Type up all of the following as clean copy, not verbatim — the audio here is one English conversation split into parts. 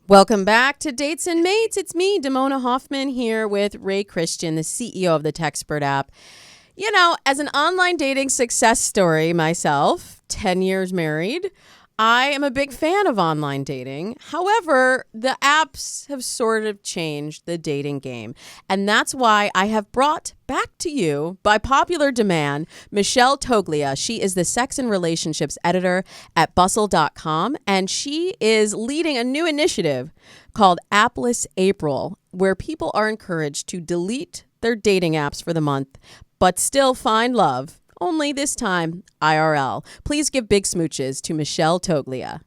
Welcome back to Dates and Mates. It's me, Damona Hoffman, here with Ray Christian, the CEO of the Techspert app. You know, as an online dating success story myself, 10 years married, I am a big fan of online dating. However, the apps have sort of changed the dating game. And that's why I have brought back to you, by popular demand, Michelle Toglia. She is the sex and relationships editor at Bustle.com, and she is leading a new initiative called Apolis April, where people are encouraged to delete their dating apps for the month, but still find love. Only this time, IRL. Please give big smooches to Michelle Toglia.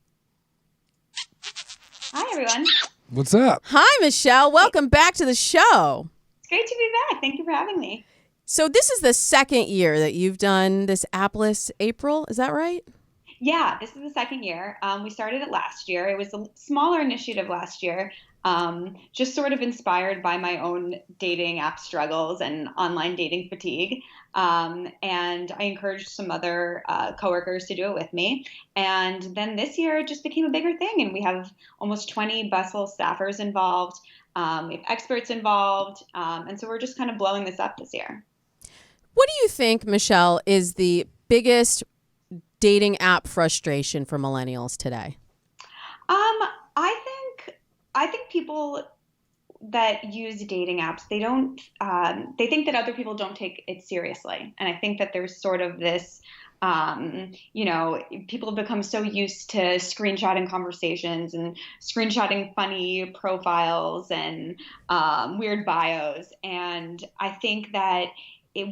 Hi, everyone. What's up? Hi, Michelle. Welcome back to the show. It's great to be back. Thank you for having me. So this is the second year that you've done this Apolis April. Is that right? Yeah, this is the second year. We started it last year. It was a smaller initiative last year, just sort of inspired by my own dating app struggles and online dating fatigue. And I encouraged some other coworkers to do it with me. And then this year it just became a bigger thing. And we have almost 20 Bustle staffers involved. We have experts involved. And so we're just kind of blowing this up this year. What do you think, Michelle, is the biggest dating app frustration for millennials today? I think people that use dating apps, they think that other people don't take it seriously. And I think that there's sort of this, people have become so used to screenshotting conversations and screenshotting funny profiles and weird bios. And I think that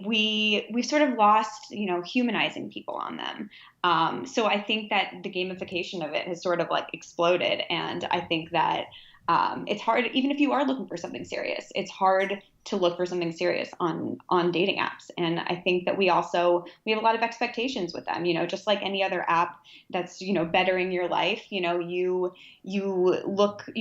we've sort of lost, humanizing people on them. So I think that the gamification of it has sort of like exploded. And I think that it's hard, even if you are looking for something serious, it's hard to look for something serious on dating apps. And I think that we have a lot of expectations with them, just like any other app that's, bettering your life, you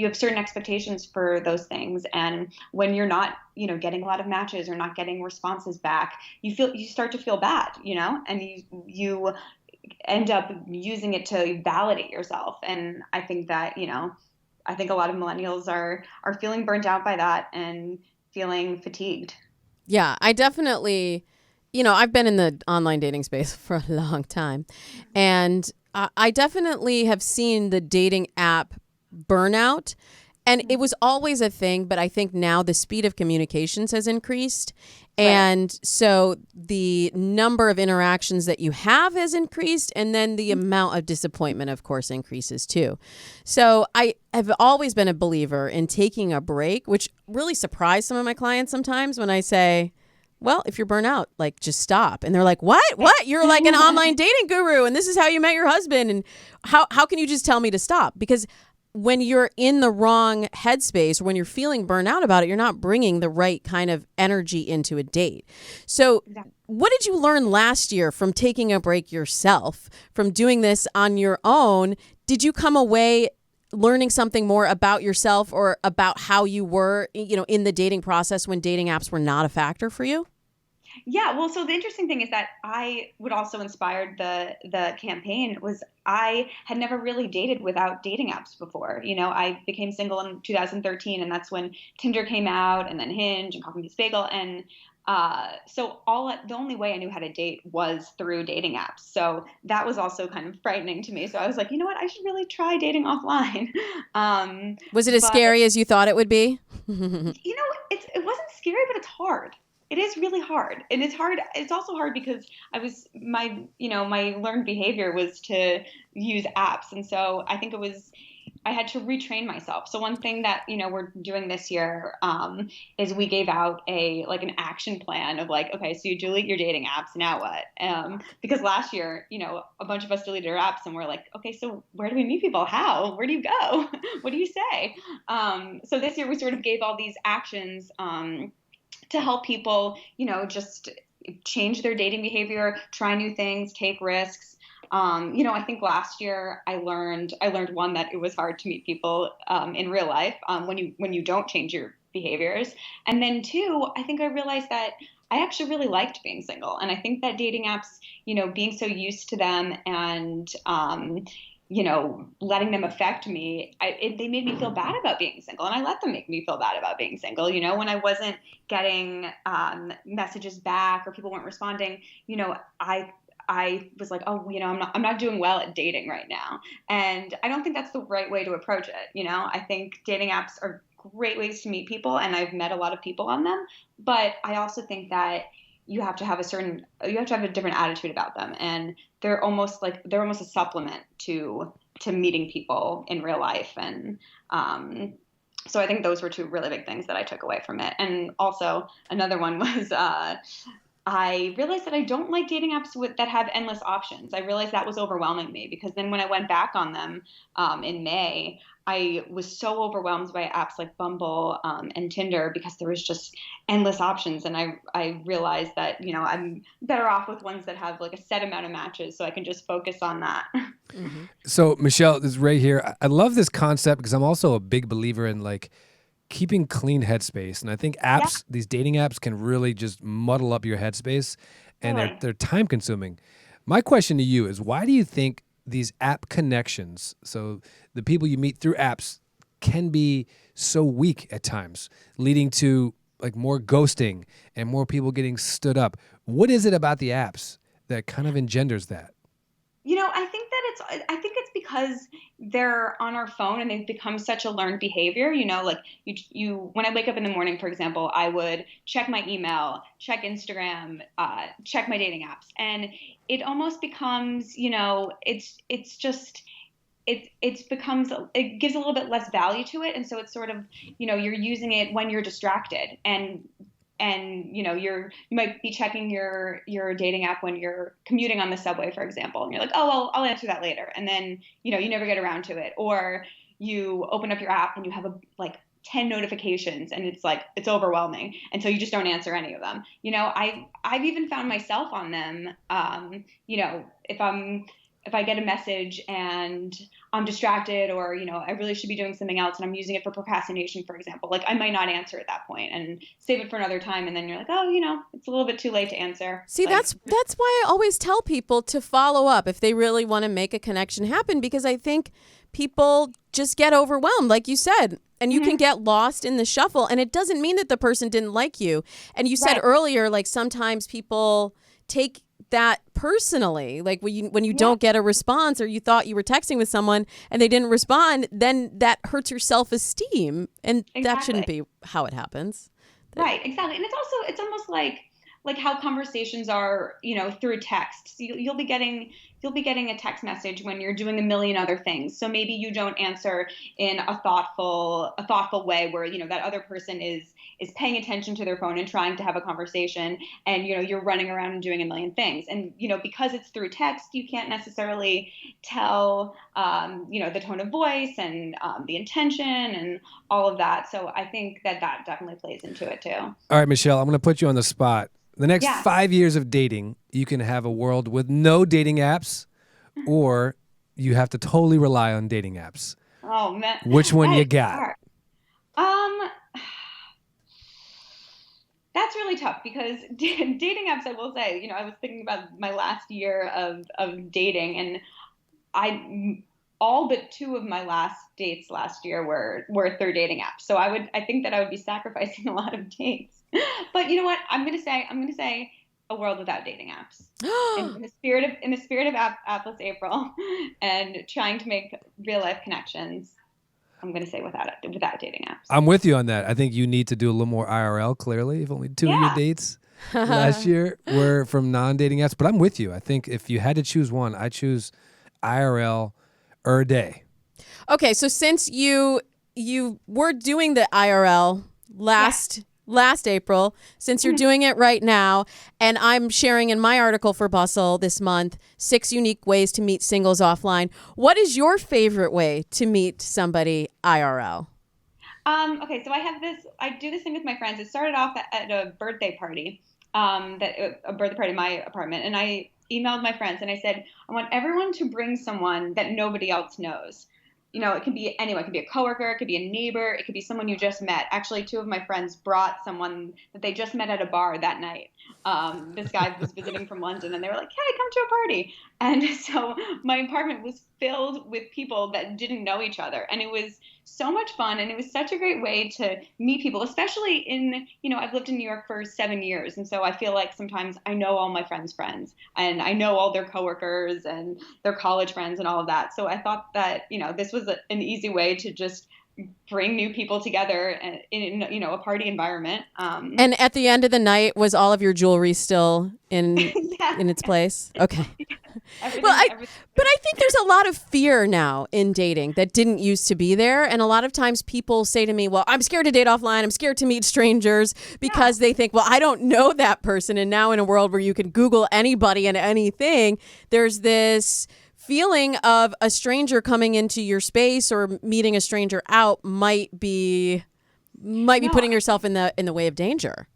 have certain expectations for those things. And when you're not, getting a lot of matches or not getting responses back, you start to feel bad, and you end up using it to validate yourself. And I think that, I think a lot of millennials are feeling burnt out by that and feeling fatigued. Yeah, I definitely, I've been in the online dating space for a long time. And I definitely have seen the dating app burnout. And it was always a thing, but I think now the speed of communications has increased. And so the number of interactions that you have has increased, and then the amount of disappointment, of course, increases too. So I have always been a believer in taking a break, which really surprised some of my clients sometimes when I say, well, if you're burnt out, like, just stop. And they're like, what? You're like an online dating guru, and this is how you met your husband. And how can you just tell me to stop? Because when you're in the wrong headspace, when you're feeling burnt out about it, you're not bringing the right kind of energy into a date. So what did you learn last year from taking a break yourself, from doing this on your own? Did you come away learning something more about yourself or about how you were, in the dating process when dating apps were not a factor for you? Yeah, well, so the interesting thing is that what also inspired the campaign was I had never really dated without dating apps before. I became single in 2013, and that's when Tinder came out, and then Hinge and Coffee Meets Bagel, and so the only way I knew how to date was through dating apps. So that was also kind of frightening to me. So I was like, you know what, I should really try dating offline. Was it as scary as you thought it would be? It wasn't scary, but it's hard. It is really hard. And it's hard. It's also hard because my learned behavior was to use apps. And so I think I had to retrain myself. So one thing that, we're doing this year is we gave out an action plan of like, okay, so you delete your dating apps, now what? Because last year, a bunch of us deleted our apps and we're like, okay, so where do we meet people? How? Where do you go? What do you say? So this year we sort of gave all these actions to help people, just change their dating behavior, try new things, take risks. I think last year I learned one, that it was hard to meet people in real life when you don't change your behaviors. And then two, I think I realized that I actually really liked being single. And I think that dating apps, being so used to them and letting them affect me, they made me feel bad about being single, and I let them make me feel bad about being single. When I wasn't getting messages back or people weren't responding, I was like, oh, I'm not doing well at dating right now, and I don't think that's the right way to approach it. I think dating apps are great ways to meet people, and I've met a lot of people on them, but I also think that you have to have a different attitude about them, and they're almost a supplement to meeting people in real life. And so I think those were two really big things that I took away from it. And also another one was I realized that I don't like dating apps that have endless options. I realized that was overwhelming me, because then when I went back on them in May, I was so overwhelmed by apps like Bumble and Tinder, because there was just endless options. And I realized that, I'm better off with ones that have like a set amount of matches, so I can just focus on that. Mm-hmm. So Michelle, this is Ray here. I love this concept because I'm also a big believer in like keeping clean headspace. And I think Yeah, these dating apps can really just muddle up your headspace, and totally. they're time consuming. My question to you is, why do you think these app connections, so the people you meet through apps, can be so weak at times, leading to like more ghosting and more people getting stood up? What is it about the apps that kind of engenders that? I think it's because they're on our phone and they've become such a learned behavior. Like when I wake up in the morning, for example, I would check my email, check Instagram, check my dating apps, and it almost becomes, it's just it gives a little bit less value to it, and so it's sort of, you're using it when you're distracted, and you might be checking your dating app when you're commuting on the subway, for example, and you're like, oh well, I'll answer that later, and then you never get around to it. Or you open up your app and you have like 10 notifications, and it's overwhelming, and so you just don't answer any of them. I've even found myself on them. If I get a message and I'm distracted, or I really should be doing something else and I'm using it for procrastination, for example, like I might not answer at that point and save it for another time, and then you're like, oh, it's a little bit too late to answer. See, Like, that's why I always tell people to follow up if they really want to make a connection happen, because I think people just get overwhelmed, like you said, and you can get lost in the shuffle, and it doesn't mean that the person didn't like you. And you said right. earlier, like sometimes people take that personally, like when you Yeah. don't get a response, or you thought you were texting with someone and they didn't respond, then that hurts your self-esteem, and that shouldn't Exactly. be how it happens. Right, exactly. And it's almost like how conversations are, through text. So you'll be getting a text message when you're doing a million other things. So maybe you don't answer in a thoughtful way, where, that other person is paying attention to their phone and trying to have a conversation, and you're running around and doing a million things. And because it's through text, you can't necessarily tell the tone of voice and the intention and all of that. So I think that definitely plays into it too. All right, Michelle, I'm going to put you on the spot. The next Yeah. 5 years of dating, you can have a world with no dating apps, or you have to totally rely on dating apps. Oh man, Which one that you is got? hard. Um, that's really tough, because dating apps, I will say, I was thinking about my last year of dating, and I all but two of my last dates last year were through dating apps. So I think that I would be sacrificing a lot of dates. But you know what? I'm gonna say a world without dating apps. In the spirit of Appless April, and trying to make real life connections, I'm gonna say without dating apps. I'm with you on that. I think you need to do a little more IRL, clearly, if only two of your Yeah. dates last year were from non-dating apps. But I'm with you. I think if you had to choose one, I choose IRL or day. Okay, so since you were doing the IRL last April, since you're doing it right now, and I'm sharing in my article for Bustle this month 6 unique ways to meet singles offline. What is your favorite way to meet somebody IRL? Okay, so I do this thing with my friends. It started off at a birthday party, a birthday party in my apartment, and I emailed my friends and I said, I want everyone to bring someone that nobody else knows. it can be anyone. It could be a coworker, it could be a neighbor, it could be someone you just met. Actually, two of my friends brought someone that they just met at a bar that night. This guy was visiting from London, and they were like, "Hey, come to a party." And so my apartment was filled with people that didn't know each other, and it was so much fun, and it was such a great way to meet people, especially I've lived in New York for 7 years, and so I feel like sometimes I know all my friends' friends, and I know all their coworkers and their college friends and all of that. So I thought that, this was an easy way to just bring new people together in a party environment. And at the end of the night, was all of your jewelry still in Yeah. in its place? Okay. Everything, Well, everything. but I think there's a lot of fear now in dating that didn't used to be there. And a lot of times people say to me, well, I'm scared to date offline. I'm scared to meet strangers because they think, well, I don't know that person. And now in a world where you can Google anybody and anything, there's this feeling of a stranger coming into your space or meeting a stranger out might be putting yourself in the way of danger.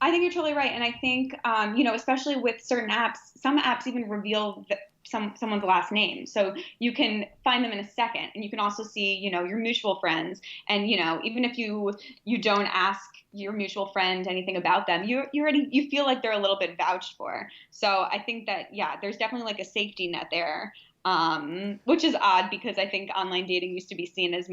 I think you're totally right. And I think, especially with certain apps, some apps even reveal someone's last name. So you can find them in a second, and you can also see, your mutual friends. And, even if you don't ask your mutual friend anything about them, you feel like they're a little bit vouched for. So I think that, there's definitely like a safety net there. Which is odd because I think online dating used to be seen as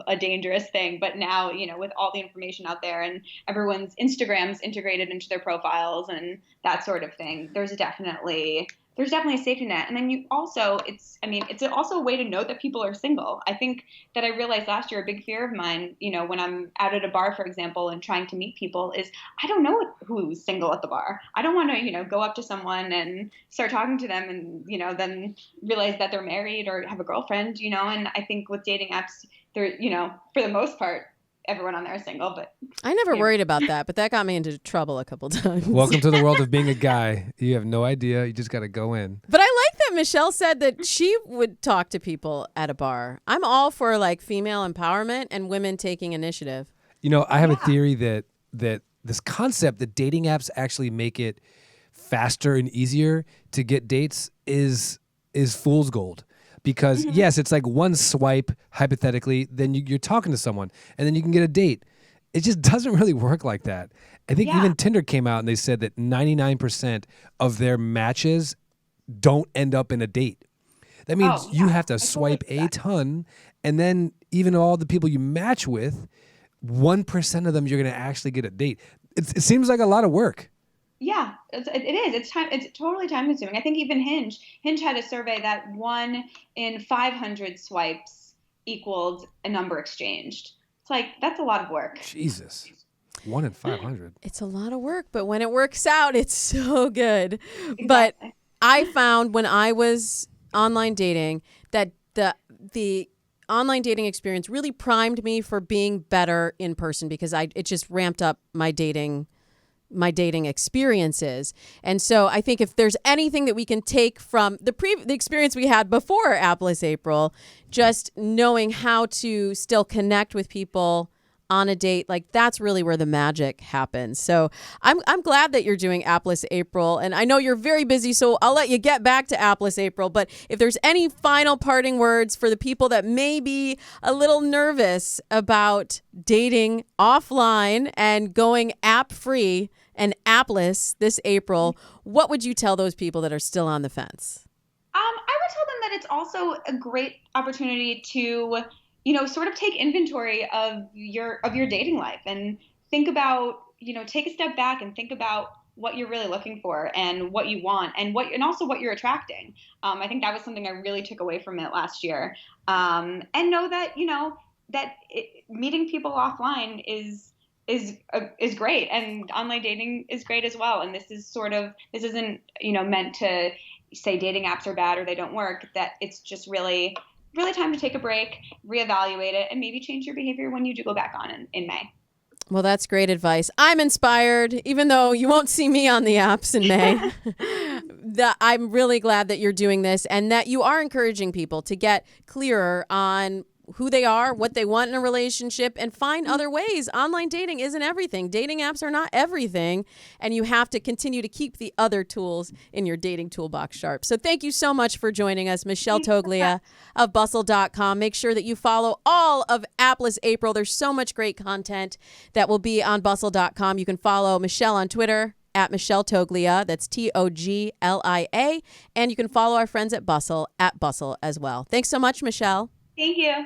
a dangerous thing, but now, with all the information out there and everyone's Instagrams integrated into their profiles and that sort of thing, there's definitely a safety net. And then it's also a way to know that people are single. I think that I realized last year, a big fear of mine, when I'm out at a bar, for example, and trying to meet people is I don't know who's single at the bar. I don't want to, go up to someone and start talking to them and, then realize that they're married or have a girlfriend, and I think with dating apps, they're, for the most part, everyone on there is single, but I never worried about that, but that got me into trouble a couple times. Welcome to the world of being a guy. You have no idea. You just got to go in. But I like that Michelle said that she would talk to people at a bar. I'm all for like female empowerment and women taking initiative. I have a theory that this concept that dating apps actually make it faster and easier to get dates is fool's gold. Because, yes, it's like one swipe, hypothetically, then you're talking to someone, and then you can get a date. It just doesn't really work like that. I think even Tinder came out, and they said that 99% of their matches don't end up in a date. That means you have to swipe a ton, and then even all the people you match with, 1% of them you're going to actually get a date. It seems like a lot of work. Yeah, it is. It's totally time consuming. I think even Hinge had a survey that 1 in 500 swipes equaled a number exchanged. It's like, that's a lot of work. Jesus. 1 in 500. It's a lot of work, but when it works out, it's so good. Exactly. But I found when I was online dating that the online dating experience really primed me for being better in person because it just ramped up my dating experiences. And so I think if there's anything that we can take from the experience we had before Apolis April, just knowing how to still connect with people on a date, like that's really where the magic happens. So I'm glad that you're doing Apolis April, and I know you're very busy, so I'll let you get back to Apolis April. But if there's any final parting words for the people that may be a little nervous about dating offline and going app free and appless this April, what would you tell those people that are still on the fence? I would tell them that it's also a great opportunity to sort of take inventory of your dating life and think about, take a step back and think about what you're really looking for and what you want and also what you're attracting. I think that was something I really took away from it last year. And know that, meeting people offline is great, and online dating is great as well. And this isn't, meant to say dating apps are bad or they don't work, that it's just really time to take a break, reevaluate it, and maybe change your behavior when you do go back on in May. Well, that's great advice. I'm inspired, even though you won't see me on the apps in May. I'm really glad that you're doing this and that you are encouraging people to get clearer on who they are, what they want in a relationship, and find other ways. Online dating isn't everything. Dating apps are not everything, and you have to continue to keep the other tools in your dating toolbox sharp. So thank you so much for joining us, Michelle Toglia of Bustle.com. Make sure that you follow all of Appless April. There's so much great content that will be on Bustle.com. You can follow Michelle on Twitter at Michelle Toglia. That's Toglia. And you can follow our friends at Bustle as well. Thanks so much, Michelle. Thank you.